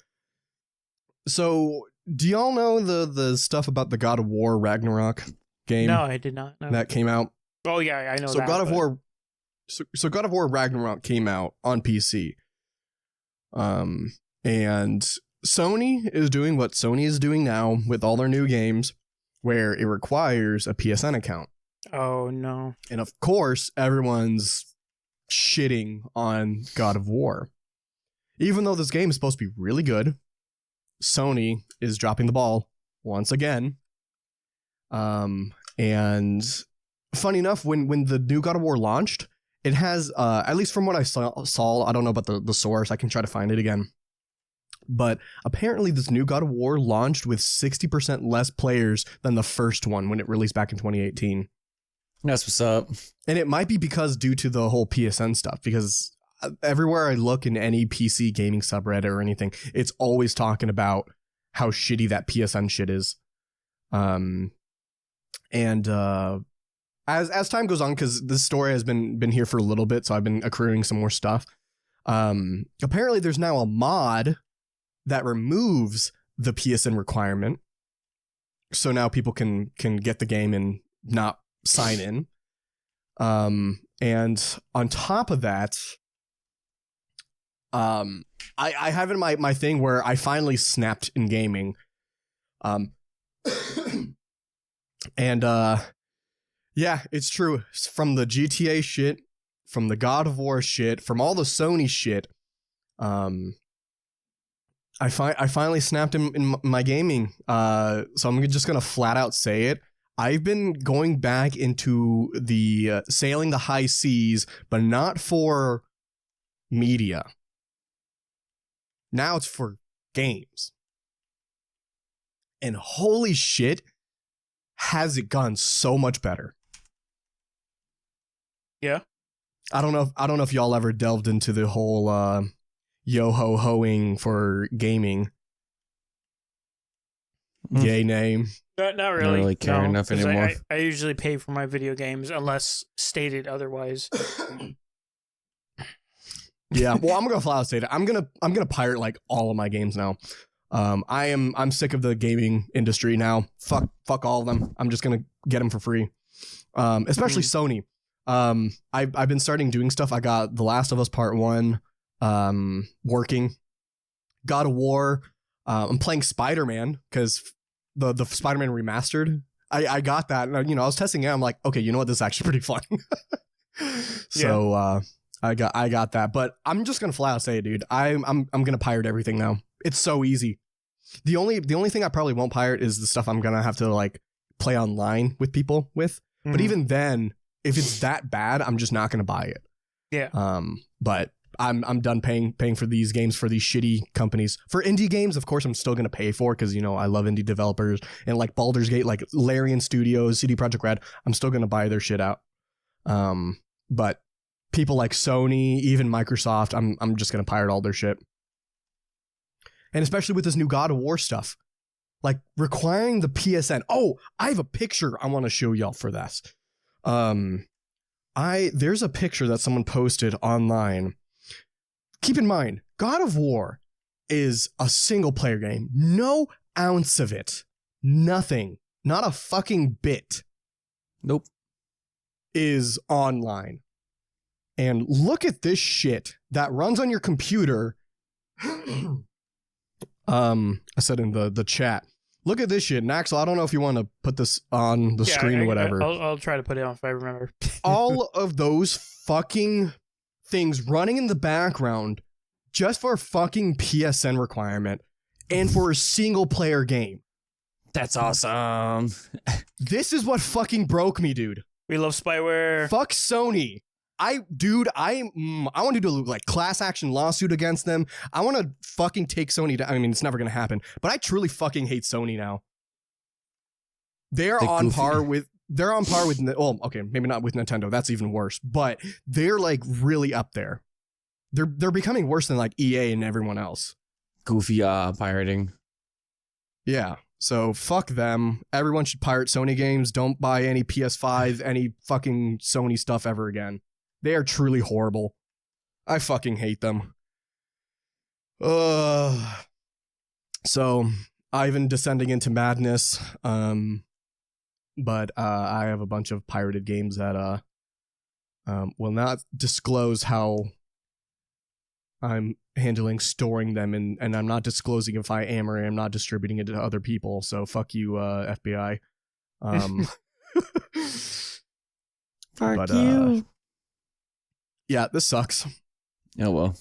B: so. Do y'all know the stuff about the God of War Ragnarok game?
C: No, I did not know.
B: That came out.
C: Oh yeah, I know.
B: So
C: that,
B: God of War, so God of War Ragnarok came out on PC, and Sony is doing what Sony is doing now with all their new games, where it requires a PSN account.
C: Oh, no.
B: And of course, everyone's shitting on God of War. Even though this game is supposed to be really good, Sony is dropping the ball once again. And funny enough, when the new God of War launched, it has, at least from what I saw, I don't know about the source, I can try to find it again. But apparently this new God of War launched with 60% less players than the first one when it released back in 2018.
A: That's what's up.
B: And it might be because due to the whole PSN stuff, because everywhere I look in any PC gaming subreddit or anything, it's always talking about how shitty that PSN shit is. As time goes on, because this story has been here for a little bit, so I've been accruing some more stuff. Apparently there's now a mod that removes the PSN requirement, so now people can get the game and not sign in. And on top of that, I have in my thing where I finally snapped in gaming. Yeah, it's true. From the GTA shit, from the God of War shit, from all the Sony shit, I finally snapped in my gaming. So I'm just gonna flat out say it. I've been going back into the sailing the high seas, but not for media. Now it's for games. And holy shit, has it gone so much better.
C: Yeah.
B: I don't know if y'all ever delved into the whole yo-ho-hoing for gaming. Yay, name.
C: Not really.
A: Don't really care enough
C: 'cause
A: anymore.
C: I usually pay for my video games unless stated otherwise.
B: Yeah, well, I'm gonna flat out say that I'm gonna pirate like all of my games now. I'm sick of the gaming industry now. Fuck all of them. I'm just gonna get them for free. Especially Sony. I've been starting doing stuff. I got The Last of Us Part 1 working. God of War. I'm playing Spider-Man because the Spider-Man remastered. I got that, and I was testing it. I'm like, okay, you know what? This is actually pretty fun. So I got that, but I'm just gonna flat out say it, dude. I'm gonna pirate everything now. It's so easy. The only thing I probably won't pirate is the stuff I'm gonna have to like play online with people with. But even then, if it's that bad, I'm just not gonna buy it.
C: Yeah.
B: But I'm done paying for these games for these shitty companies. For indie games, of course, I'm still gonna pay for because I love indie developers and like Baldur's Gate, like Larian Studios, CD Projekt Red. I'm still gonna buy their shit out. But people like Sony, even Microsoft, I'm just gonna pirate all their shit. And especially with this new God of War stuff, like requiring the PSN. Oh, I have a picture I want to show y'all for this. There's a picture that someone posted online. Keep in mind, God of War is a single player game. No ounce of it, nothing, not a fucking bit.
A: Nope.
B: Is online. And look at this shit that runs on your computer. I said in the chat. Look at this shit. And Axel, I don't know if you want to put this on the screen or whatever.
C: I'll try to put it on if I remember.
B: All of those fucking things running in the background just for a fucking PSN requirement and for a single player game.
A: That's awesome.
B: This is what fucking broke me, dude.
C: We love spyware.
B: Fuck Sony. I want to do a like class action lawsuit against them. I want to fucking take Sony down. I mean, it's never going to happen, but I truly fucking hate Sony now. They're on par with, well, okay, maybe not with Nintendo. That's even worse, but they're like really up there. They're becoming worse than like EA and everyone else.
A: Goofy pirating.
B: Yeah. So fuck them. Everyone should pirate Sony games. Don't buy any PS5, any fucking Sony stuff ever again. They are truly horrible. I fucking hate them. So I've been descending into madness. But I have a bunch of pirated games that will not disclose how I'm handling storing them, and I'm not disclosing if I am or am not distributing it to other people. So fuck you, FBI.
A: Fuck
B: but
A: you.
B: yeah, this sucks.
A: Oh well.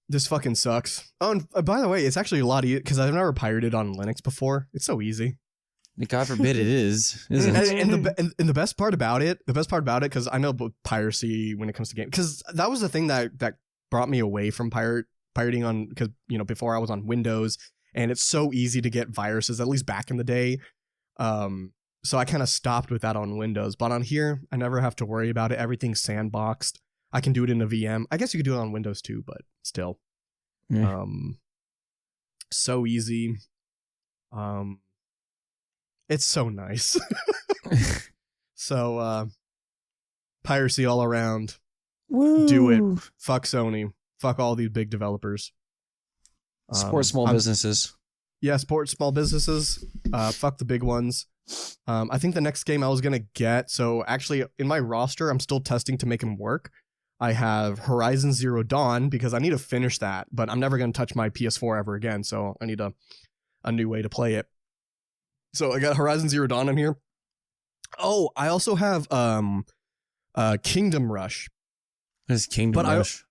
B: This fucking sucks. Oh, and by the way, it's actually a lot easier because I've never pirated on Linux before. It's so easy.
A: God forbid it is, isn't it?
B: And the best part about it, because I know about piracy when it comes to games, because that was the thing that brought me away from pirating on, because before I was on Windows, and it's so easy to get viruses, at least back in the day. So I kind of stopped with that on Windows, but on here, I never have to worry about it. Everything's sandboxed. I can do it in a VM. I guess you could do it on Windows too, but still.
A: Yeah.
B: So easy. It's so nice. So piracy all around.
A: Woo.
B: Do it. Fuck Sony. Fuck all these big developers.
A: Support small businesses.
B: Yeah, support small businesses. Fuck the big ones. I think the next game I was gonna get, so actually in my roster, I'm still testing to make them work. I have Horizon Zero Dawn because I need to finish that, but I'm never gonna touch my PS4 ever again, so I need a new way to play it. So I got Horizon Zero Dawn in here. Oh, I also have Kingdom Rush.
A: What is Kingdom Rush?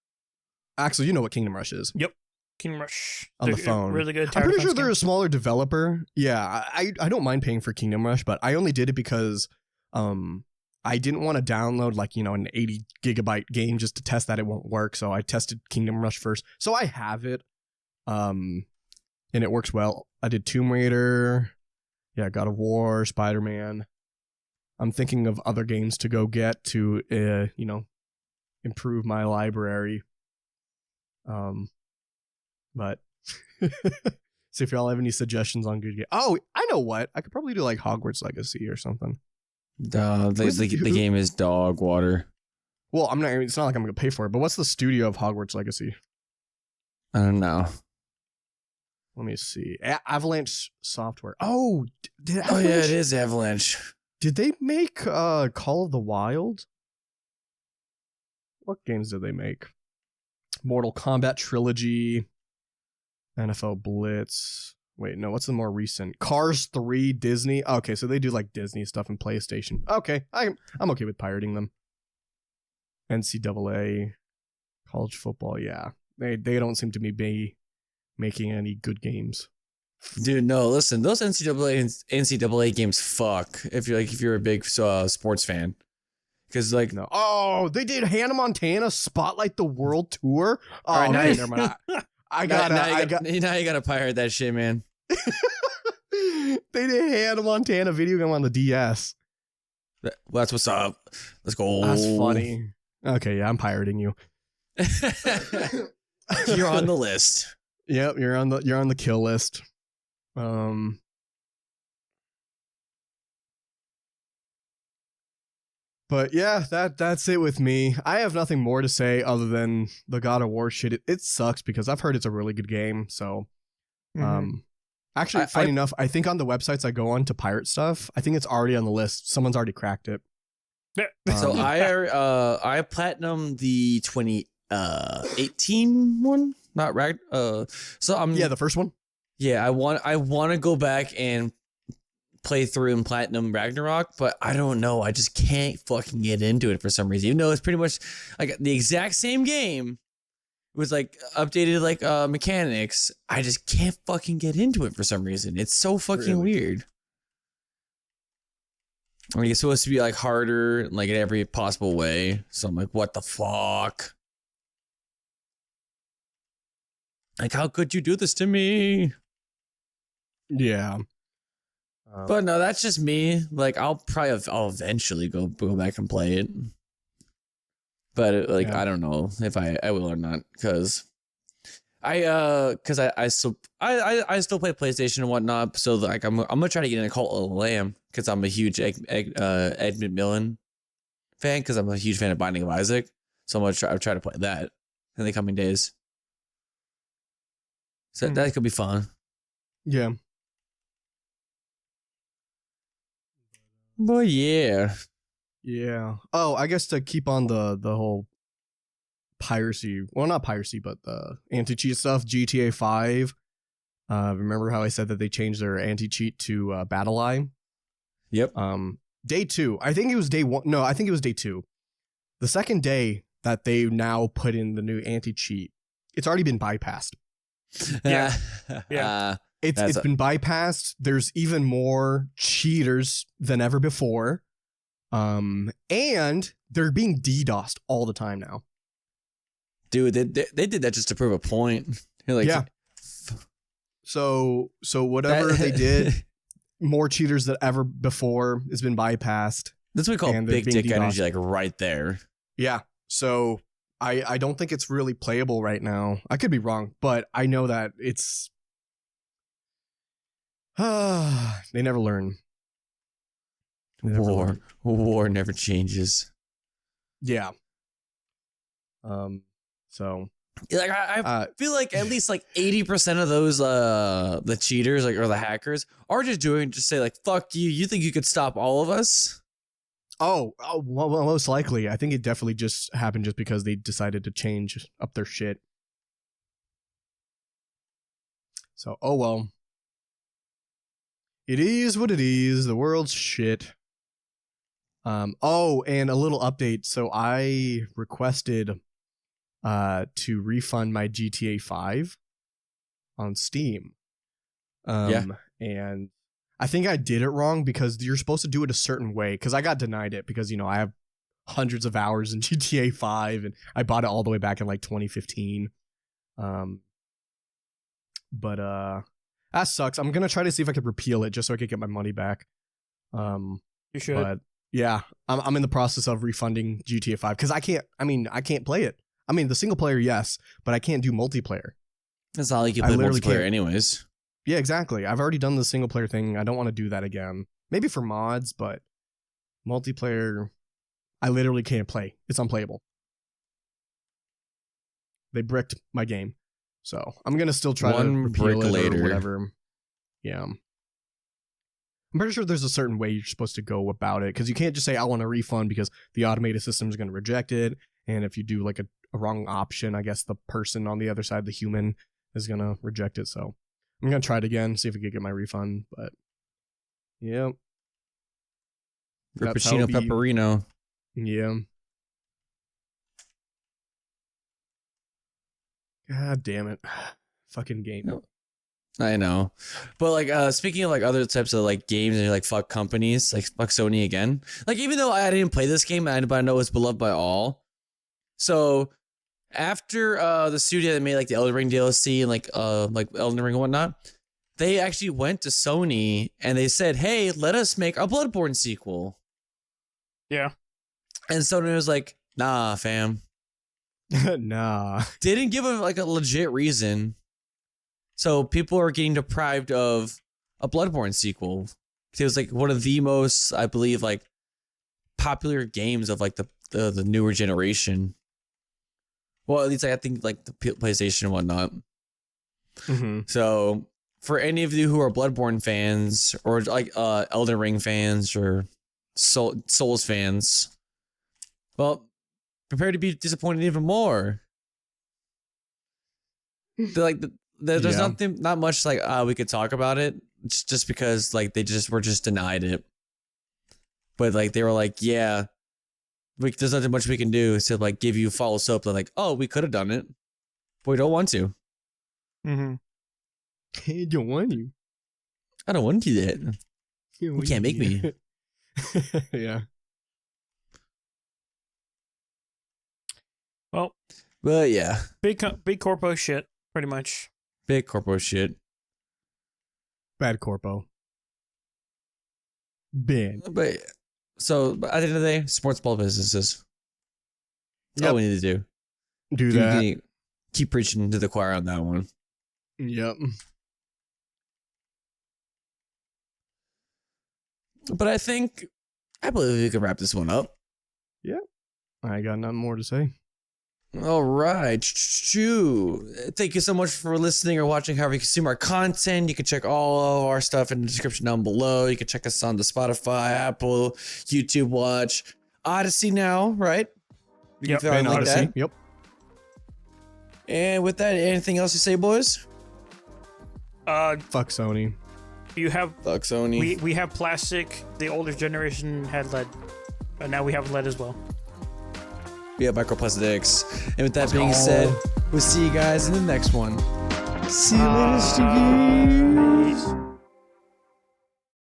B: Axel, you know what Kingdom Rush is.
C: Yep. Kingdom Rush.
B: On the phone.
C: Really good.
B: I'm pretty sure they're a smaller developer. Yeah, I don't mind paying for Kingdom Rush, but I only did it because I didn't want to download an 80 gigabyte game just to test that it won't work. So I tested Kingdom Rush first. So I have it. And it works well. I did Tomb Raider. Yeah, God of War, Spider-Man. I'm thinking of other games to go get to improve my library. But see if y'all have any suggestions on good games. Oh, I know what. I could probably do like Hogwarts Legacy or something.
A: The game is dog water.
B: Well, it's not like I'm gonna pay for it, but what's the studio of Hogwarts Legacy?
A: I don't know.
B: Let me see. Avalanche Software. Oh,
A: Oh yeah, it is Avalanche.
B: Did they make Call of the Wild? What games did they make? Mortal Kombat Trilogy, NFL Blitz. Wait, no, what's the more recent? Cars 3, Disney. Okay, so they do like Disney stuff and PlayStation. Okay, I'm okay with pirating them. NCAA, college football. Yeah, they don't seem to be making any good games.
A: Dude, no, listen, those NCAA games fuck if you're a big sports fan. Because
B: no. Oh, they did Hannah Montana Spotlight the World Tour. Oh,
A: all right, now
B: never mind.
A: Now you gotta pirate that shit, man.
B: They did Hannah Montana video game on the DS.
A: Well, that's what's up. Let's go.
B: That's funny. Okay, yeah, I'm pirating you.
A: You're on the list.
B: Yep, you're on the kill list. But yeah, that's it with me. I have nothing more to say other than the God of War shit. It sucks because I've heard it's a really good game. So, actually, funny enough, I think on the websites I go on to pirate stuff, I think it's already on the list. Someone's already cracked it.
A: So I platinum the 2018 one, not right. So I'm
B: the first one.
A: Yeah, I want to go back and play through and platinum Ragnarok, but I don't know. I just can't fucking get into it for some reason. Even though it's pretty much like the exact same game with like updated mechanics, I just can't fucking get into it for some reason. It's so fucking weird. I mean, it's supposed to be like harder, like in every possible way. So I'm like, what the fuck? Like, how could you do this to me?
B: Yeah.
A: But no, that's just me. Like, I'll eventually go back and play it. But I don't know if I will or not, because I still play PlayStation and whatnot. So like I'm gonna try to get in a Cult of the Lamb because I'm a huge Ed McMillan fan, because I'm a huge fan of Binding of Isaac. So I'm gonna try to play that in the coming days. So that could be fun.
B: Yeah.
A: But yeah.
B: Yeah. Oh, I guess to keep on the whole piracy. Well, not piracy, but the anti-cheat stuff. GTA 5. Remember how I said that they changed their anti-cheat to Battle Eye?
A: Yep.
B: Day 2. I think it was day 1. No, I think it was day 2. The second day that they now put in the new anti-cheat, it's already been bypassed.
C: Yeah.
B: It's been bypassed. There's even more cheaters than ever before. And they're being DDoSed all the time now.
A: Dude, they did that just to prove a point. You're like,
B: yeah. So whatever they did, more cheaters than ever before has been bypassed.
A: That's what we call
B: and they're
A: big
B: being
A: dick
B: DDoSed.
A: energy, like right there.
B: Yeah. So I don't think it's really playable right now. I could be wrong, but I know that it's they never learn. They never learn.
A: War never changes.
B: Yeah. So
A: Like I feel like at least like 80% of those the cheaters like or the hackers are just say like fuck you. You think you could stop all of us?
B: well, most likely. I think it definitely just happened just because they decided to change up their shit. So well. It is what it is. The world's shit. And a little update. So I requested to refund my GTA 5 on Steam. And I think I did it wrong because you're supposed to do it a certain way, because I got denied it because, you know, I have hundreds of hours in GTA 5 and I bought it all the way back in like 2015. But that sucks. I'm going to try to see if I could repeal it just so I could get my money back.
C: You should.
B: But yeah, I'm in the process of refunding GTA 5 because I can't play it. I mean, the single player, yes, but I can't do multiplayer.
A: It's not like you play multiplayer anyways.
B: Yeah, exactly. I've already done the single player thing. I don't want to do that again. Maybe for mods, but multiplayer, I literally can't play. It's unplayable. They bricked my game. So I'm going to still try to repeal it or whatever. Yeah. I'm pretty sure there's a certain way you're supposed to go about it, because you can't just say, I want a refund, because the automated system is going to reject it. And if you do like a wrong option, I guess the person on the other side, the human, is going to reject it. So I'm going to try it again, see if I can get my refund. But yeah.
A: Frappuccino Pepperino.
B: Yeah. God damn it. Fucking game.
A: I know. But like speaking of like other types of like games and like fuck companies, like fuck Sony again. Like even though I didn't play this game, but I know it's beloved by all. So after the studio that made like the Elden Ring DLC and like Elden Ring and whatnot, they actually went to Sony and they said, hey, let us make a Bloodborne sequel.
C: Yeah.
A: And Sony was like, nah, fam.
B: Nah.
A: They didn't give them like a legit reason. So people are getting deprived of a Bloodborne sequel. It was like one of the most, I believe, like popular games of like the newer generation. Well, at least I think like the PlayStation and whatnot.
B: Mm-hmm.
A: So for any of you who are Bloodborne fans or like Elden Ring fans or Souls fans, well, prepare to be disappointed even more. There's not much like we could talk about it just because like they were just denied it. But like they were like, yeah, there's nothing much we can do to like give you false hope. They're like, oh, we could have done it, but we don't want to.
C: Mm-hmm.
B: I don't want you.
A: I don't want to do that. You can't make me.
B: Yeah.
C: Well,
A: but yeah,
C: big corpo shit, pretty much.
A: Big corpo shit.
B: Bad corpo. Bad.
A: But so at the end of the day, support small businesses. That's all we need to do.
B: Do that.
A: Keep preaching to the choir on that one.
B: Yep.
A: But I believe we can wrap this one up.
B: Yeah. I got nothing more to say.
A: All right. Thank you so much for listening or watching however you consume our content. You can check all of our stuff in the description down below. You can check us on the Spotify, Apple, YouTube Watch, Odyssey now, right?
C: Yep.
A: And
B: Odyssey. Yep.
A: And with that, anything else you say, boys?
B: Fuck Sony.
C: You have
A: Fuck Sony.
C: we have plastic. The older generation had lead, and now we have lead as well.
A: We have microplastics. And with that being said, we'll see you guys in the next one. See you later, Stookies.